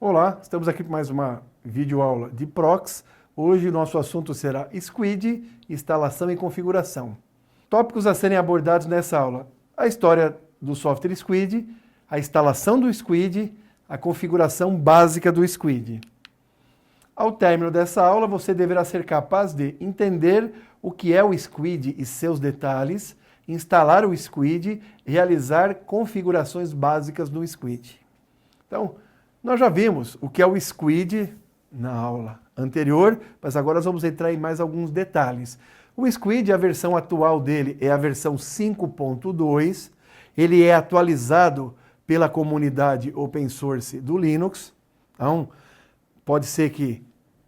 Olá, estamos aqui para mais uma videoaula de Prox. Hoje o nosso assunto será Squid, instalação e configuração. Tópicos a serem abordados nessa aula: a história do software Squid, a instalação do Squid, a configuração básica do Squid. Ao término dessa aula, você deverá ser capaz de entender o que é o Squid e seus detalhes, instalar o Squid, realizar configurações básicas do Squid. Então, nós já vimos o que é o Squid na aula anterior, mas agora nós vamos entrar em mais alguns detalhes. O Squid, a versão atual dele é a versão 5.2, ele é atualizado pela comunidade open source do Linux. Então, pode ser que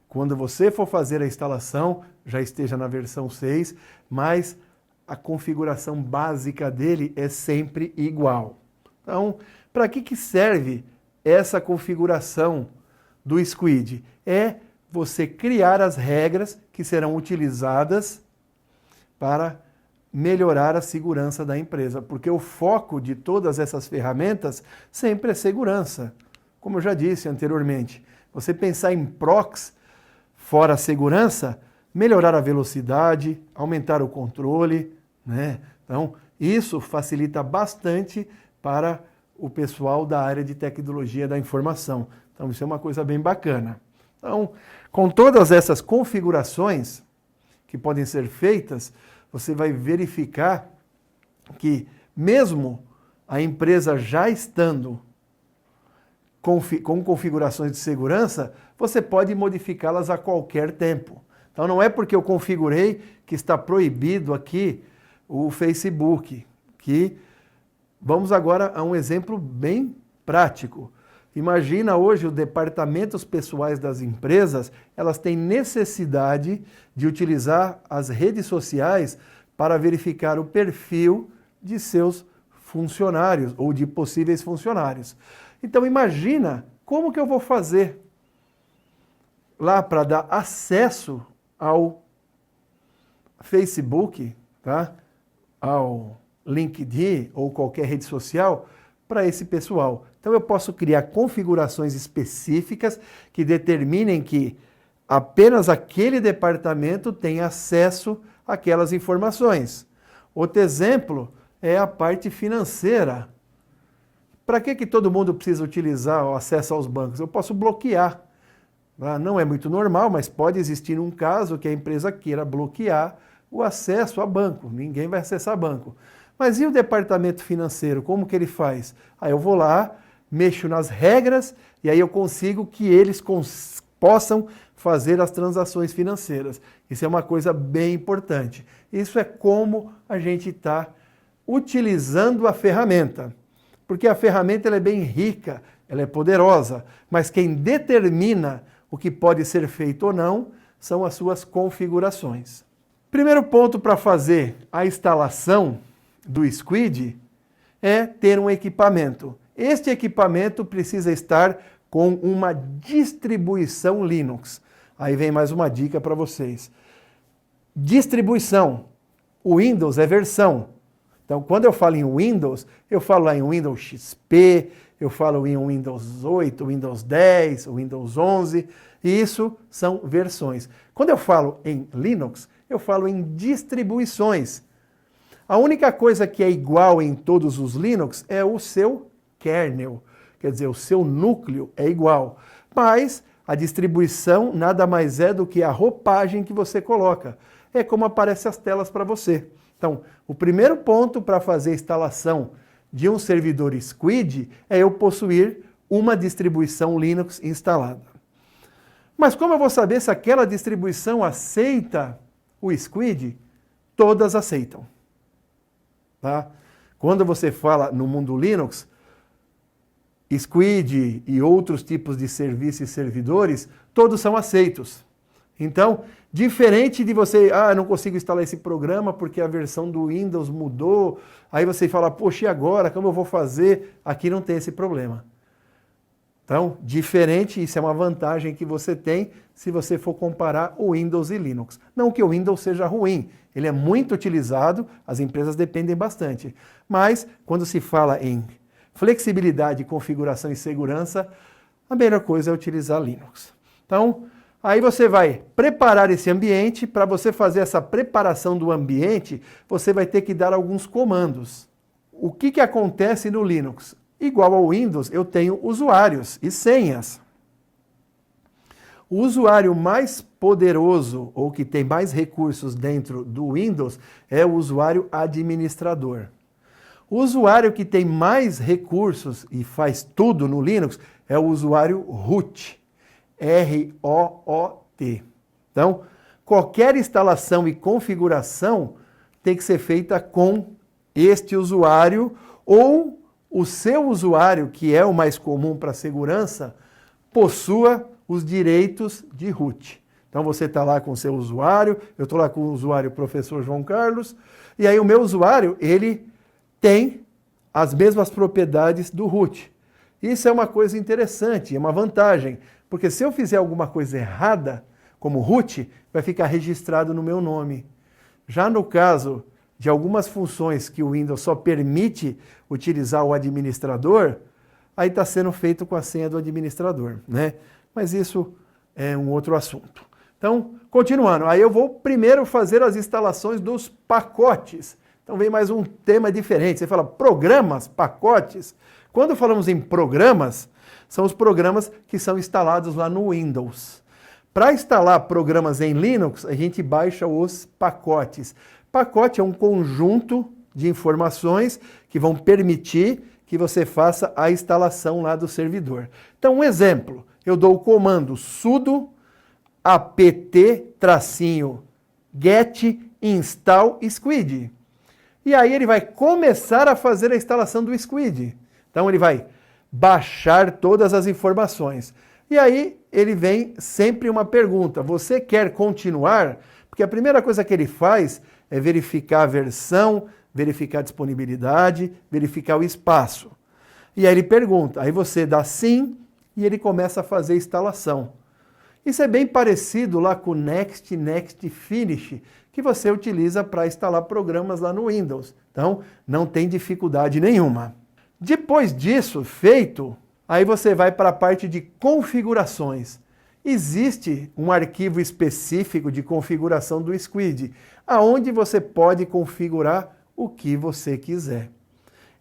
quando você for fazer a instalação já esteja na versão 6, mas a configuração básica dele é sempre igual. Então, para que serve essa configuração do Squid? É você criar as regras que serão utilizadas para melhorar a segurança da empresa, porque o foco de todas essas ferramentas sempre é segurança. Como eu já disse anteriormente, você pensar em prox fora a segurança, melhorar a velocidade, aumentar o controle, né? Então, isso facilita bastante para o pessoal da área de tecnologia da informação. Então, isso é uma coisa bem bacana. Então, com todas essas configurações que podem ser feitas, você vai verificar que, mesmo a empresa já estando com configurações de segurança, você pode modificá-las a qualquer tempo. Então, não é porque eu configurei que está proibido aqui o Facebook, que vamos agora a um exemplo bem prático. Imagina hoje os departamentos pessoais das empresas, elas têm necessidade de utilizar as redes sociais para verificar o perfil de seus funcionários ou de possíveis funcionários. Então imagina como que eu vou fazer lá para dar acesso ao Facebook, tá? Ao LinkedIn ou qualquer rede social para esse pessoal. Então eu posso criar configurações específicas que determinem que apenas aquele departamento tem acesso àquelas informações. Outro exemplo é a parte financeira. Para que todo mundo precisa utilizar o acesso aos bancos? Eu posso bloquear. Não é muito normal, mas pode existir um caso que a empresa queira bloquear o acesso a banco. Ninguém vai acessar banco. Mas e o departamento financeiro? Como que ele faz? Aí eu vou lá, mexo nas regras e aí eu consigo que eles possam fazer as transações financeiras. Isso é uma coisa bem importante. Isso é como a gente está utilizando a ferramenta. Porque a ferramenta ela é bem rica, ela é poderosa, mas quem determina o que pode ser feito ou não são as suas configurações. Primeiro ponto para fazer a instalação do Squid é ter um equipamento. Este equipamento precisa estar com uma distribuição Linux. Aí vem mais uma dica para vocês. Distribuição. O Windows é versão. Então, quando eu falo em Windows, eu falo lá em Windows XP, eu falo em Windows 8, Windows 10, Windows 11, e isso são versões. Quando eu falo em Linux, eu falo em distribuições. A única coisa que é igual em todos os Linux é o seu kernel, quer dizer, o seu núcleo é igual, mas a distribuição nada mais é do que a roupagem que você coloca. É como aparecem as telas para você. Então, o primeiro ponto para fazer a instalação de um servidor Squid é eu possuir uma distribuição Linux instalada. Mas como eu vou saber se aquela distribuição aceita o Squid? Todas aceitam. Tá? Quando você fala no mundo Linux, Squid e outros tipos de serviços e servidores, todos são aceitos. Então, diferente de você, eu não consigo instalar esse programa porque a versão do Windows mudou, aí você fala, poxa, e agora? Como eu vou fazer? Aqui não tem esse problema. Então, diferente, isso é uma vantagem que você tem se você for comparar o Windows e Linux. Não que o Windows seja ruim, ele é muito utilizado, as empresas dependem bastante. Mas, quando se fala em flexibilidade, configuração e segurança, a melhor coisa é utilizar Linux. Então, aí você vai preparar esse ambiente. Para você fazer essa preparação do ambiente, você vai ter que dar alguns comandos. O que acontece no Linux? Igual ao Windows, eu tenho usuários e senhas. O usuário mais poderoso, ou que tem mais recursos dentro do Windows, é o usuário administrador. O usuário que tem mais recursos e faz tudo no Linux é o usuário root. R-O-O-T. Então, qualquer instalação e configuração tem que ser feita com este usuário ou o seu usuário, que é o mais comum para segurança, possua os direitos de root. Então você está lá com o seu usuário, eu estou lá com o usuário professor João Carlos, e aí o meu usuário, ele tem as mesmas propriedades do root. Isso é uma coisa interessante, é uma vantagem, porque se eu fizer alguma coisa errada, como root, vai ficar registrado no meu nome. Já no caso de algumas funções que o Windows só permite utilizar o administrador, aí está sendo feito com a senha do administrador, né? Mas isso é um outro assunto. Então, continuando, aí eu vou primeiro fazer as instalações dos pacotes. Então vem mais um tema diferente. Você fala programas, pacotes. Quando falamos em programas, são os programas que são instalados lá no Windows. Para instalar programas em Linux, a gente baixa os pacotes. Pacote é um conjunto de informações que vão permitir que você faça a instalação lá do servidor. Então, um exemplo, eu dou o comando sudo apt-get install squid. E aí ele vai começar a fazer a instalação do squid. Então ele vai baixar todas as informações. E aí ele vem sempre uma pergunta, você quer continuar? Porque a primeira coisa que ele faz é verificar a versão, verificar a disponibilidade, verificar o espaço. E aí ele pergunta, aí você dá sim e ele começa a fazer a instalação. Isso é bem parecido lá com o Next, Next, Finish, que você utiliza para instalar programas lá no Windows. Então, não tem dificuldade nenhuma. Depois disso, feito, aí você vai para a parte de configurações. Existe um arquivo específico de configuração do Squid, aonde você pode configurar o que você quiser.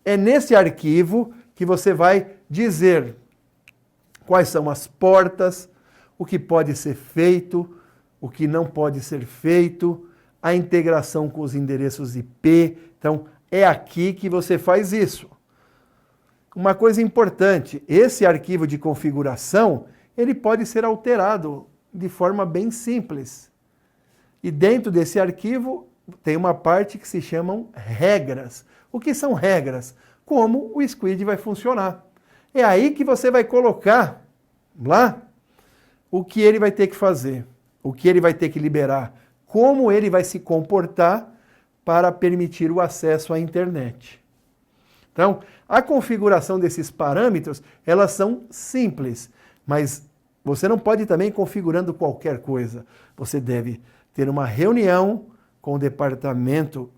É nesse arquivo que você vai dizer quais são as portas, o que pode ser feito, o que não pode ser feito, a integração com os endereços IP. Então, é aqui que você faz isso. Uma coisa importante, esse arquivo de configuração, ele pode ser alterado de forma bem simples. E dentro desse arquivo tem uma parte que se chamam regras. O que são regras? Como o Squid vai funcionar. É aí que você vai colocar lá o que ele vai ter que fazer, o que ele vai ter que liberar, como ele vai se comportar para permitir o acesso à internet. Então, a configuração desses parâmetros, elas são simples, mas você não pode também ir configurando qualquer coisa. Você deve ter uma reunião com o departamento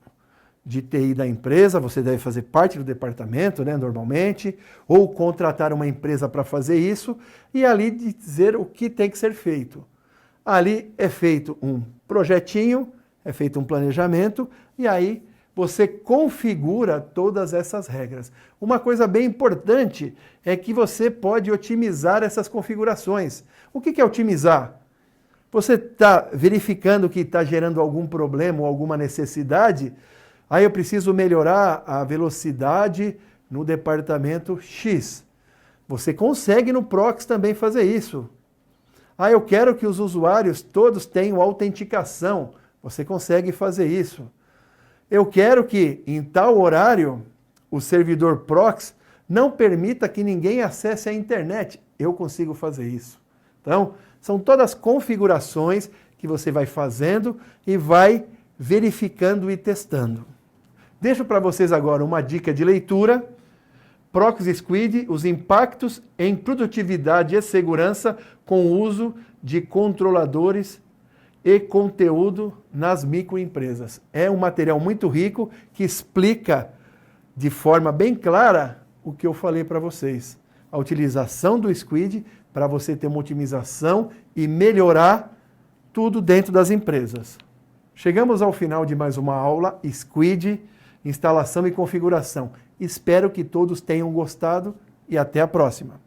de TI da empresa, você deve fazer parte do departamento, né, normalmente, ou contratar uma empresa para fazer isso, e ali dizer o que tem que ser feito. Ali é feito um projetinho, é feito um planejamento, e aí você configura todas essas regras. Uma coisa bem importante é que você pode otimizar essas configurações. O que é otimizar? Você está verificando que está gerando algum problema ou alguma necessidade. Aí eu preciso melhorar a velocidade no departamento X. Você consegue no Proxy também fazer isso. Ah, eu quero que os usuários todos tenham autenticação. Você consegue fazer isso. Eu quero que em tal horário o servidor Proxy não permita que ninguém acesse a internet. Eu consigo fazer isso. Então, são todas configurações que você vai fazendo e vai verificando e testando. Deixo para vocês agora uma dica de leitura. Proxy Squid, os impactos em produtividade e segurança com o uso de controladores e conteúdo nas microempresas. É um material muito rico que explica de forma bem clara o que eu falei para vocês. a utilização do Squid para você ter uma otimização e melhorar tudo dentro das empresas. Chegamos ao final de mais uma aula Squid, instalação e configuração. Espero que todos tenham gostado e até a próxima.